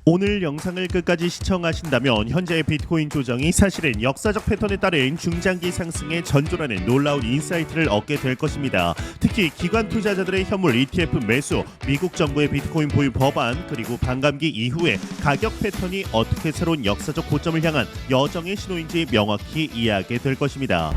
오늘 영상을 끝까지 시청하신다면 현재의 비트코인 조정이 사실은 역사적 패턴에 따른 중장기 상승의 전조라는 놀라운 인사이트를 얻게 될 것입니다. 특히 기관 투자자들의 현물 ETF 매수, 미국 정부의 비트코인 보유 법안, 그리고 반감기 이후에 가격 패턴이 어떻게 새로운 역사적 고점을 향한 여정의 신호인지 명확히 이해하게 될 것입니다.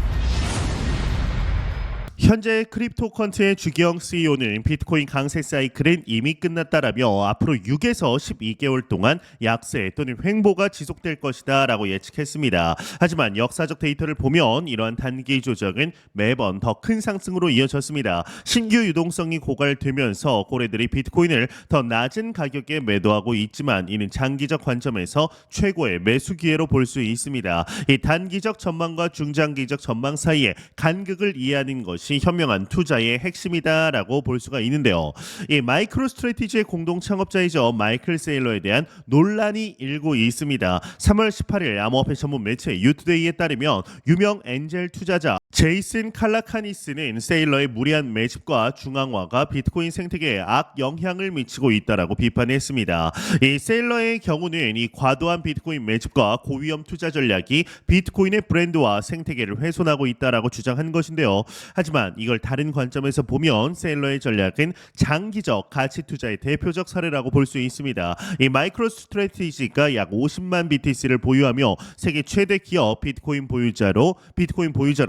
현재 크립토컨트의 주기영 CEO는 비트코인 강세 사이클은 이미 끝났다라며 앞으로 6에서 12개월 동안 약세 또는 횡보가 지속될 것이다 라고 예측했습니다. 하지만 역사적 데이터를 보면 이러한 단기 조정은 매번 더 큰 상승으로 이어졌습니다. 신규 유동성이 고갈되면서 고래들이 비트코인을 더 낮은 가격에 매도하고 있지만 이는 장기적 관점에서 최고의 매수 기회로 볼 수 있습니다. 이 단기적 전망과 중장기적 전망 사이에 간극을 이해하는 것이 현명한 투자의 핵심이다라고 볼 수가 있는데요. 이 마이크로 스트래티지의 공동 창업자이죠. 마이클 세일러에 대한 논란이 일고 있습니다. 3월 18일 암호화폐 전문 매체 유투데이에 따르면 유명 엔젤 투자자 제이슨 칼라카니스는 세일러의 무리한 매집과 중앙화가 비트코인 생태계에 악영향을 미치고 있다라고 비판했습니다. 이 세일러의 경우는 이 과도한 비트코인 매집과 고위험 투자 전략이 비트코인의 브랜드와 생태계를 훼손하고 있다라고 주장한 것인데요. 하지만 이걸 다른 관점에서 보면 세일러의 전략은 장기적 가치 투자의 대표적 사례라고 볼 수 있습니다. 이 마이크로 스트래티지가 약 50만 BTC를 보유하며 세계 최대 기업 비트코인 보유자로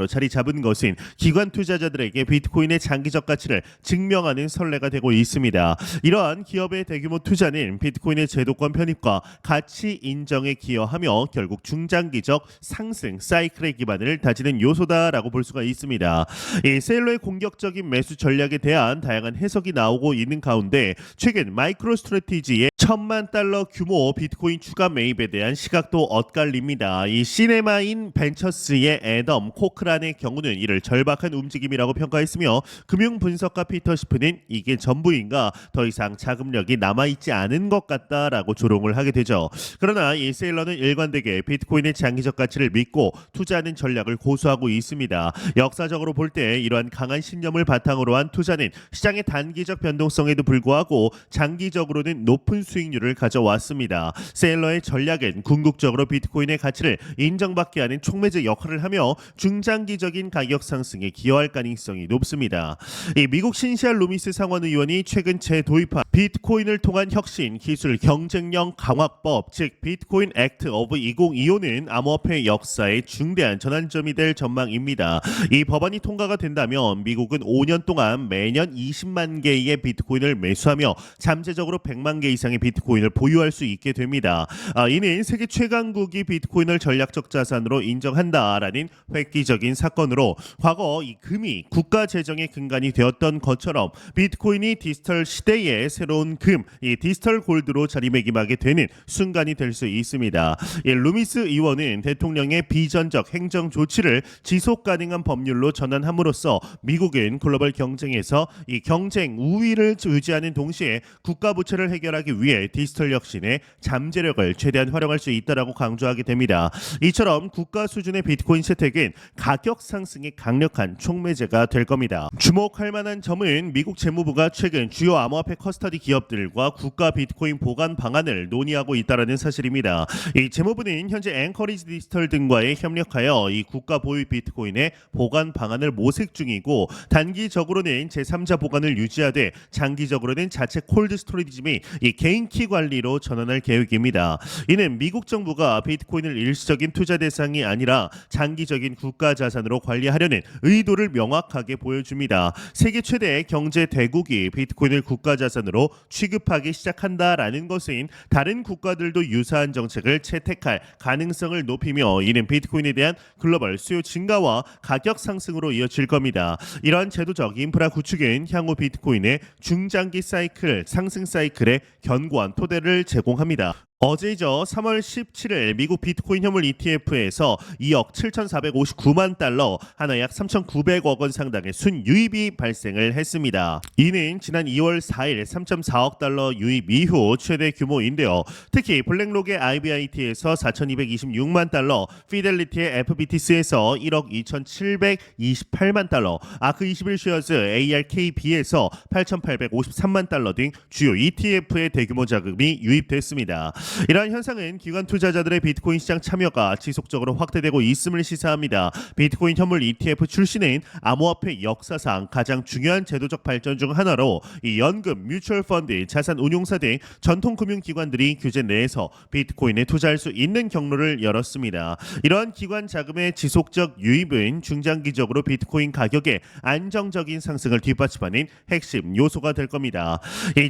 자리 잡은 것은 기관 투자자들에게 비트코인의 장기적 가치를 증명하는 선례가 되고 있습니다. 이러한 기업의 대규모 투자는 비트코인의 제도권 편입과 가치 인정에 기여하며 결국 중장기적 상승 사이클의 기반을 다지는 요소다라고 볼 수가 있습니다. 이 세일러의 공격적인 매수 전략에 대한 다양한 해석이 나오고 있는 가운데 최근 마이크로 스트래티지의 $10,000,000 규모 비트코인 추가 매입에 대한 시각도 엇갈립니다. 이 시네마인 벤처스의 애덤 코크란의 경우는 이를 절박한 움직임이라고 평가했으며 금융 분석가 피터 시프는 이게 전부인가 더 이상 자금력이 남아있지 않은 것 같다라고 조롱을 하게 되죠. 그러나 이 세일러는 일관되게 비트코인의 장기적 가치를 믿고 투자하는 전략을 고수하고 있습니다. 역사적으로 볼 때 이러한 강한 신념을 바탕으로 한 투자는 시장의 단기적 변동성에도 불구하고 장기적으로는 높은 수익률을 가져왔습니다. 세일러의 전략은 궁극적으로 비트코인의 가치를 인정받게 하는 촉매제 역할을 하며 중장기적인 가격 상승에 기여할 가능성이 높습니다. 이 미국 신시알 루미스 상원의원이 최근 재도입한 비트코인을 통한 혁신 기술 경쟁력 강화법 즉 비트코인 액트 오브 2025는 암호화폐 역사의 중대한 전환점이 될 전망입니다. 이 법안이 통과가 된다면 미국은 5년 동안 매년 20만 개의 비트코인을 매수하며 잠재적으로 100만 개 이상의 비트코인을 보유할 수 있게 됩니다. 이는 세계 최강국이 비트코인을 전략적 자산으로 인정한다라는 획기적인 사건으로 과거 이 금이 국가 재정의 근간이 되었던 것처럼 비트코인이 디지털 시대의 새로운 금, 이 디지털 골드로 자리매김하게 되는 순간이 될 수 있습니다. 이 루미스 의원은 대통령의 비전적 행정 조치를 지속 가능한 법률로 전환함으로써 미국은 글로벌 경쟁에서 이 경쟁 우위를 유지하는 동시에 국가 부채를 해결하기 위해 디지털 혁신의 잠재력을 최대한 활용할 수 있다라고 강조하게 됩니다. 이처럼 국가 수준의 비트코인 채택은 가격 상승의 강력한 촉매제가 될 겁니다. 주목할 만한 점은 미국 재무부가 최근 주요 암호화폐 커스터디 기업들과 국가 비트코인 보관 방안을 논의하고 있다는 사실입니다. 이 재무부는 현재 앵커리지 디지털 등과의 협력하여 이 국가 보유 비트코인의 보관 방안을 모색 중이고 단기적으로는 제3자 보관을 유지하되 장기적으로는 자체 콜드 스토리지 및 이 개인 키 관리로 전환할 계획입니다. 이는 미국 정부가 비트코인을 일시적인 투자 대상이 아니라 장기적인 국가 자산으로 관리하려는 의도를 명확하게 보여줍니다. 세계 최대의 경제 대국이 비트코인을 국가 자산으로 취급하기 시작한다라는 것은 다른 국가들도 유사한 정책을 채택할 가능성을 높이며 이는 비트코인에 대한 글로벌 수요 증가와 가격 상승으로 이어질 겁니다. 이러한 제도적 인프라 구축은 향후 비트코인의 중장기 사이클, 상승 사이클에 견고한 토대를 제공합니다. 어제이죠. 3월 17일 미국 비트코인 현물 ETF에서 2억 7,459만 달러, 하나 약 3,900억 원 상당의 순유입이 발생을 했습니다. 이는 지난 2월 4일 3.4억 달러 유입 이후 최대 규모인데요. 특히 블랙록의 IBIT에서 4,226만 달러, 피델리티의 FBTC에서 1억 2,728만 달러, 아크 21쉐어즈 ARKB에서 8,853만 달러 등 주요 ETF의 대규모 자금이 유입됐습니다. 이러한 현상은 기관 투자자들의 비트코인 시장 참여가 지속적으로 확대되고 있음을 시사합니다. 비트코인 현물 ETF 출시는 암호화폐 역사상 가장 중요한 제도적 발전 중 하나로 이 연금, 뮤추얼 펀드, 자산 운용사 등 전통 금융기관들이 규제 내에서 비트코인에 투자할 수 있는 경로를 열었습니다. 이러한 기관 자금의 지속적 유입은 중장기적으로 비트코인 가격의 안정적인 상승을 뒷받침하는 핵심 요소가 될 겁니다.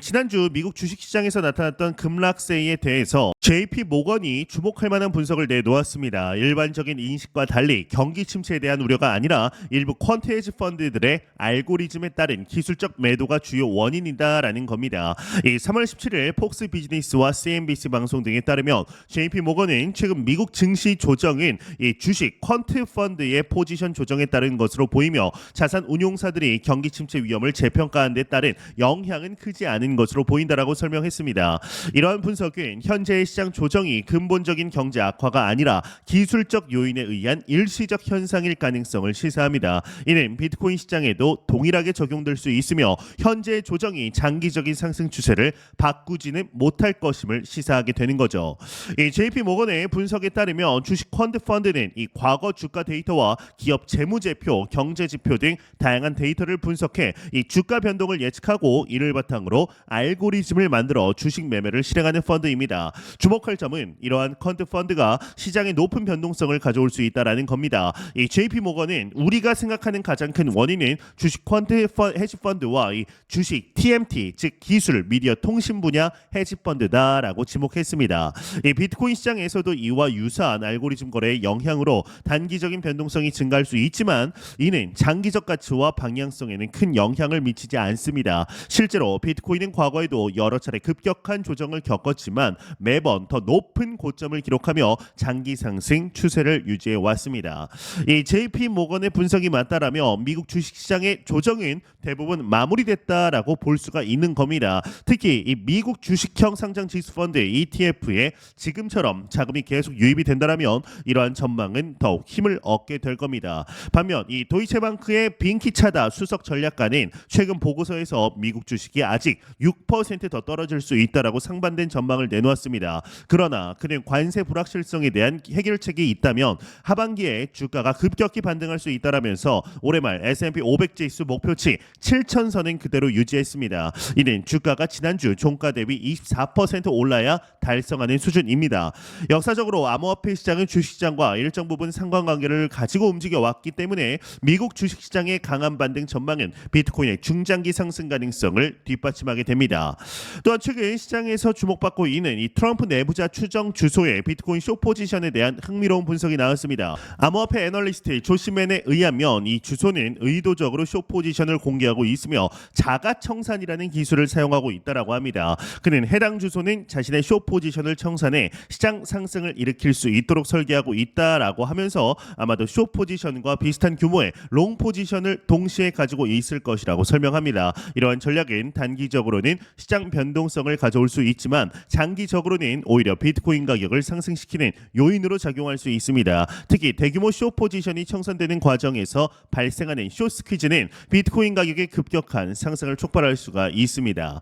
지난주 미국 주식시장에서 나타났던 급락세에 대해서 JP 모건이 주목할 만한 분석을 내놓았습니다. 일반적인 인식과 달리 경기 침체에 대한 우려가 아니라 일부 퀀트 헤지 펀드들의 알고리즘에 따른 기술적 매도가 주요 원인이다라는 겁니다. 3월 17일 폭스 비즈니스와 CNBC 방송 등에 따르면 JP 모건은 최근 미국 증시 조정은 이 주식 퀀트 펀드의 포지션 조정에 따른 것으로 보이며 자산 운용사들이 경기 침체 위험을 재평가한 데 따른 영향은 크지 않은 것으로 보인다라고 설명했습니다. 이러한 분석은 현재의 시장 조정이 근본적인 경제 악화가 아니라 기술적 요인에 의한 일시적 현상일 가능성을 시사합니다. 이는 비트코인 시장에도 동일하게 적용될 수 있으며 현재의 조정이 장기적인 상승 추세를 바꾸지는 못할 것임을 시사하게 되는 거죠. 이 JP 모건의 분석에 따르면 주식 펀드 펀드는 이 과거 주가 데이터와 기업 재무제표, 경제지표 등 다양한 데이터를 분석해 이 주가 변동을 예측하고 이를 바탕으로 알고리즘을 만들어 주식 매매를 실행하는 펀드입니다. 주목할 점은 이러한 펀드 펀드가 시장에 높은 변동성을 가져올 수 있다라는 겁니다. 이 JP 모건은 우리가 생각하는 가장 큰 원인은 주식 펀드 헤지 펀드와 이 주식 TMT 즉 기술, 미디어, 통신 분야 헤지 펀드다라고 지목했습니다. 이 비트코인 시장에서도 이와 유사한 알고리즘 거래의 영향으로 단기적인 변동성이 증가할 수 있지만 이는 장기적 가치와 방향성에는 큰 영향을 미치지 않습니다. 실제로 비트코인은 과거에도 여러 차례 급격한 조정을 겪었지만 매번 더 높은 고점을 기록하며 장기 상승 추세를 유지해 왔습니다. 이 JP 모건의 분석이 맞다라면 미국 주식시장의 조정은 대부분 마무리됐다라고 볼 수가 있는 겁니다. 특히 이 미국 주식형 상장 지수 펀드 ETF에 지금처럼 자금이 계속 유입이 된다라면 이러한 전망은 더욱 힘을 얻게 될 겁니다. 반면 이 도이체방크의 빈키 차다 수석 전략가는 최근 보고서에서 미국 주식이 아직 6% 더 떨어질 수 있다라고 상반된 전망을 내놓았습니다. 그러나 그는 관세 불확실성에 대한 해결책이 있다면 하반기에 주가가 급격히 반등할 수 있다라면서 올해 말 S&P 500 지수 목표치 7,000선은 그대로 유지했습니다. 이는 주가가 지난주 종가 대비 24% 올라야 달성하는 수준입니다. 역사적으로 암호화폐 시장은 주식시장과 일정 부분 상관관계를 가지고 움직여왔기 때문에 미국 주식시장의 강한 반등 전망은 비트코인의 중장기 상승 가능성을 뒷받침하게 됩니다. 또한 최근 시장에서 주목받고 있는 이 트럼프 내부자 추정 주소의 비트코인 숏 포지션에 대한 흥미로운 분석이 나왔습니다. 암호화폐 애널리스트 조시맨에 의하면 이 주소는 의도적으로 숏 포지션을 공개하고 있으며 자가청산이라는 기술을 사용하고 있다라고 합니다. 그는 해당 주소는 자신의 숏 포지션을 청산해 시장 상승을 일으킬 수 있도록 설계하고 있다라고 하면서 아마도 숏 포지션과 비슷한 규모의 롱 포지션을 동시에 가지고 있을 것이라고 설명합니다. 이러한 전략은 단기적으로는 시장 변동성을 가져올 수 있지만 장기적으로는 오히려 비트코인 가격을 상승시키는 요인으로 작용할 수 있습니다. 특히 대규모 숏 포지션이 청산되는 과정에서 발생하는 숏 스퀴즈는 비트코인 가격의 급격한 상승을 촉발할 수가 있습니다.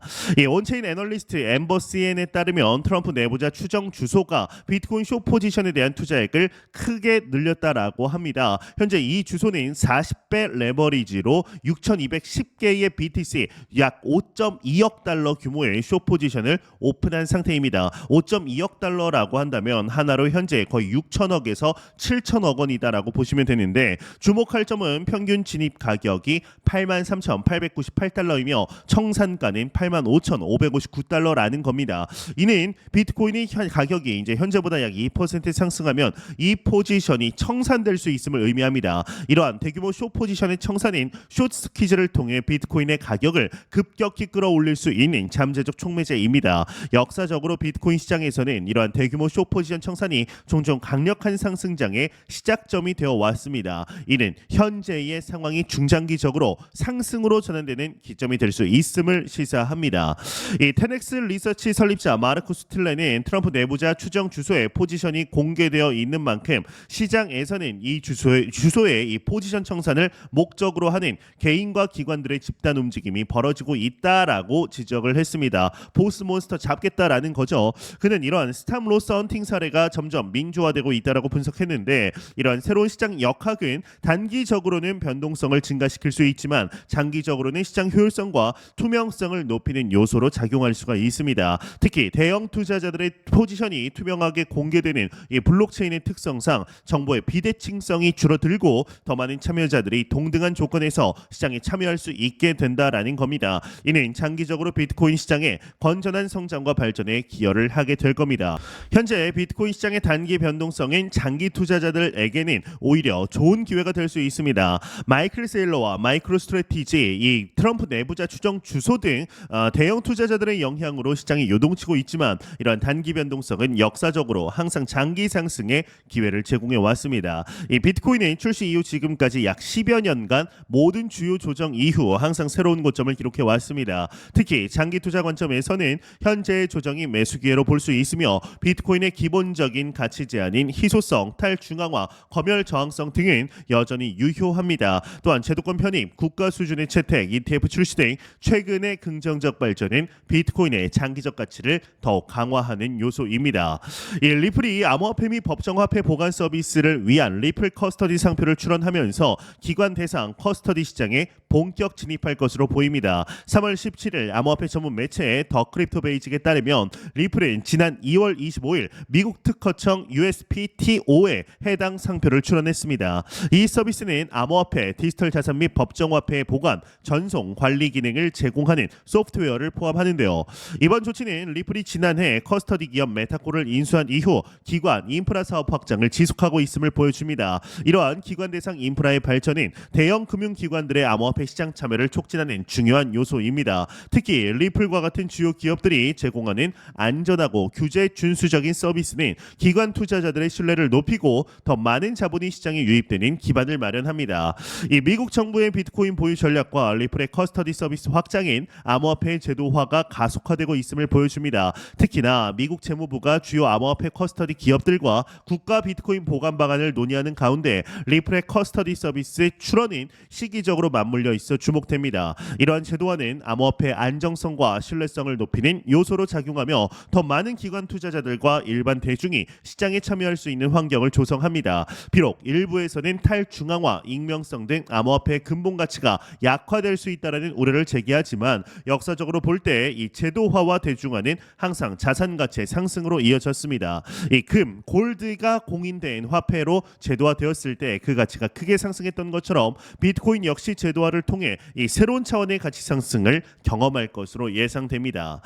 온체인 애널리스트 엠버 CN에 따르면 트럼프 내부자 추정 주소가 비트코인 숏 포지션에 대한 투자액을 크게 늘렸다라고 합니다. 현재 이 주소는 40배 레버리지로 6,210개의 BTC 약 5.2억 달러 규모의 숏 포지션을 오픈한 상태입니다. 5.2억 달러라고 한다면 하나로 현재 거의 6천억에서 7천억 원이다라고 보시면 되는데 주목할 점은 평균 진입 가격이 83,898달러이며 청산가는 85,559달러라는 겁니다. 이는 비트코인이 가격이 이제 현재보다 약 2% 상승하면 이 포지션이 청산될 수 있음을 의미합니다. 이러한 대규모 숏 포지션의 청산인 숏 스퀴즈를 통해 비트코인의 가격을 급격히 끌어올릴 수 있는 잠재적 촉매제입니다. 역사적으로 비트코인 시장에서는 이러한 대규모 숏 포지션 청산이 종종 강력한 상승장의 시작점이 되어 왔습니다. 이는 현재의 상황이 중장기적으로 상승 상승으로 전환되는 기점이 될 수 있음을 시사합니다. 이 테넥스 리서치 설립자 마르쿠스 틸레는 트럼프 내부자 추정 주소의 포지션이 공개되어 있는 만큼 시장에서는 이 주소의 이 포지션 청산을 목적으로 하는 개인과 기관들의 집단 움직임이 벌어지고 있다라고 지적을 했습니다. 보스 몬스터 잡겠다라는 거죠. 그는 이러한 스탑로스 헌팅 사례가 점점 민주화되고 있다라고 분석했는데 이러한 새로운 시장 역학은 단기적으로는 변동성을 증가시킬 수 있지만 장기적으로는 시장 효율성과 투명성을 높이는 요소로 작용할 수가 있습니다. 특히 대형 투자자들의 포지션이 투명하게 공개되는 이 블록체인의 특성상 정보의 비대칭성이 줄어들고 더 많은 참여자들이 동등한 조건에서 시장에 참여할 수 있게 된다라는 겁니다. 이는 장기적으로 비트코인 시장의 건전한 성장과 발전에 기여를 하게 될 겁니다. 현재 비트코인 시장의 단기 변동성은 장기 투자자들에게는 오히려 좋은 기회가 될 수 있습니다. 마이클 세일러와 마이크로 스트래티지, 이 트럼프 내부자 추정 주소 등 대형 투자자들의 영향으로 시장이 요동치고 있지만 이러한 단기 변동성은 역사적으로 항상 장기 상승의 기회를 제공해 왔습니다. 이 비트코인은 출시 이후 지금까지 약 10여 년간 모든 주요 조정 이후 항상 새로운 고점을 기록해 왔습니다. 특히 장기 투자 관점에서는 현재의 조정이 매수 기회로 볼 수 있으며 비트코인의 기본적인 가치 제한인 희소성, 탈중앙화, 검열 저항성 등은 여전히 유효합니다. 또한 제도권 편입, 국가 수준의 채택, ETF 출시 등 최근의 긍정적 발전은 비트코인의 장기적 가치를 더욱 강화하는 요소입니다. 이 리플이 암호화폐 및 법정화폐 보관 서비스를 위한 리플 커스터디 상표를 출원하면서 기관 대상 커스터디 시장에 본격 진입할 것으로 보입니다. 3월 17일 암호화폐 전문 매체 더 크립토 베이직에 따르면 리플은 지난 2월 25일 미국 특허청 USPTO에 해당 상표를 출원했습니다. 이 서비스는 암호화폐, 디지털 자산 및 법정화폐 보관, 전송, 관리 기능을 제공하는 소프트웨어를 포함하는데요. 이번 조치는 리플이 지난해 커스터디 기업 메타코를 인수한 이후 기관 인프라 사업 확장을 지속하고 있음을 보여줍니다. 이러한 기관 대상 인프라의 발전은 대형 금융기관들의 암호화폐 시장 참여를 촉진하는 중요한 요소입니다. 특히 리플과 같은 주요 기업들이 제공하는 안전하고 규제 준수적인 서비스는 기관 투자자들의 신뢰를 높이고 더 많은 자본이 시장에 유입되는 기반을 마련합니다. 이 미국 정부의 비트코인 보유 전략과 리플의 커스터디 서비스 확장인 암호화폐 제도화가 가속화되고 있음을 보여줍니다. 특히나 미국 재무부가 주요 암호화폐 커스터디 기업들과 국가 비트코인 보관 방안을 논의하는 가운데 리플의 커스터디 서비스의 출원은 시기적으로 맞물려 있어 주목됩니다. 이러한 제도화는 암호화폐 안정성과 신뢰성을 높이는 요소로 작용하며 더 많은 기관 투자자들과 일반 대중이 시장에 참여할 수 있는 환경을 조성합니다. 비록 일부에서는 탈중앙화, 익명성 등 암호화폐의 근본 가치가 약화될 수 있다는 우려를 제기하지만 역사적으로 볼 때 이 제도화와 대중화는 항상 자산 가치의 상승으로 이어졌습니다. 이 금, 골드가 공인된 화폐로 제도화되었을 때 그 가치가 크게 상승했던 것처럼 비트코인 역시 제도화를 통해 이 새로운 차원의 가치 상승을 경험할 것으로 예상됩니다.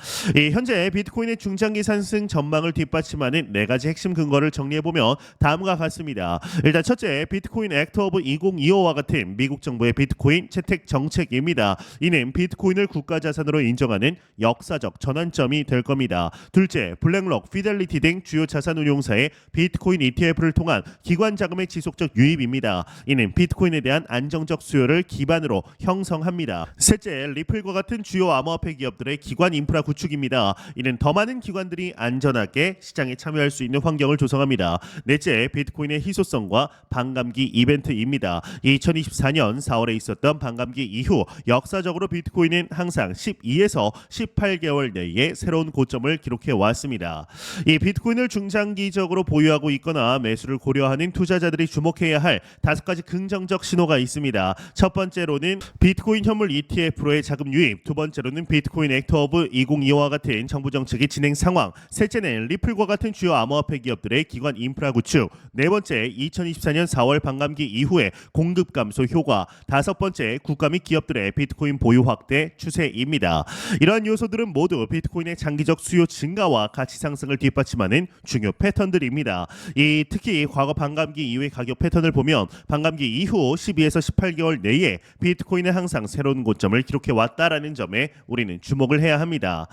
현재 비트코인의 중장기 상승 전망을 뒷받침하는 네 가지 핵심 근거를 정리해보면 다음과 같습니다. 일단 첫째, 비트코인 액트 오브 2025와 같은 미국 정부의 비트코인 채택 정책입니다. 이는 비트코인을 국가자산으로 인정하는 역사적 전환점이 될 겁니다. 둘째, 블랙록, 피델리티 등 주요 자산운용사의 비트코인 ETF를 통한 기관 자금의 지속적 유입입니다. 이는 비트코인에 대한 안정적 수요를 기반으로 형성합니다. 셋째, 리플과 같은 주요 암호화폐 기업들의 기관 인프라 구축입니다. 이는 더 많은 기관들이 안전하게 시장에 참여할 수 있는 환경을 조성합니다. 넷째, 비트코인의 희소성과 반감기 이벤트입니다. 2024년 4월에 있었던 반감기 이후 역사적으로 비트코인은 항상 12에서 18개월 내에 새로운 고점을 기록해 왔습니다. 이 비트코인을 중장기적으로 보유하고 있거나 매수를 고려하는 투자자들이 주목해야 할 5가지 긍정적 신호가 있습니다. 첫 번째로는 비트코인 현물 ETF로의 자금 유입, 두 번째로는 비트코인 액트 오브 2025와 같은 정부 정책의 진행 상황, 셋째는 리플과 같은 주요 암호화폐 기업들의 기관 인프라 구축, 네 번째 2024년 4월 반감기 이후의 공급 감소 효과, 다섯 번째 국가 및 기업들의 비트코인 보유 확대 추세입니다. 이러한 요소들은 모두 비트코인의 장기적 수요 증가와 가치 상승을 뒷받침하는 중요 패턴들입니다. 특히 과거 반감기 이후의 가격 패턴을 보면 반감기 이후 12에서 18개월 내에 비트코인은 항상 새로운 고점을 기록해 왔다라는 점에 우리는 주목을 해야 합니다.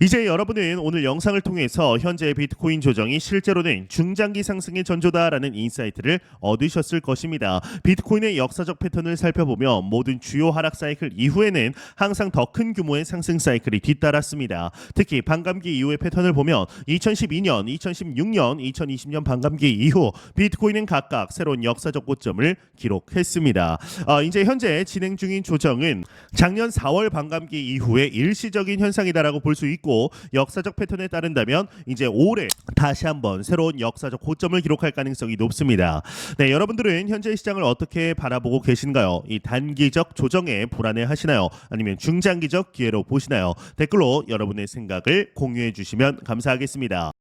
이제 여러분은 오늘 영상을 통해서 현재의 비트코인 조정이 실제로는 중장기 상승의 전조다라는 인사이트를 얻으셨을 것입니다. 비트코인의 역사적 패턴을 살펴보면 모든 주요 하락 사이클 이후에는 항상 더 큰 규모의 상승 사이클이 뒤따랐습니다. 특히 반감기 이후의 패턴을 보면 2012년, 2016년, 2020년 반감기 이후 비트코인은 각각 새로운 역사적 고점을 기록했습니다. 이제 현재 진행 중인 조정은 작년 4월 반감기 이후의 일시적인 현상이다라고 볼 수 있고 역사적 패턴에 따른다면 이제 올해 다시 한번 새로운 역사적 고점을 기록할 가능성이 높습니다. 네, 여러분들은 현재 시장을 어떻게 바라보고 계신가요? 이 단기적 조정에 불안해하시나요? 아니면 중장기적 기회로 보시나요? 댓글로 여러분의 생각을 공유해 주시면 감사하겠습니다.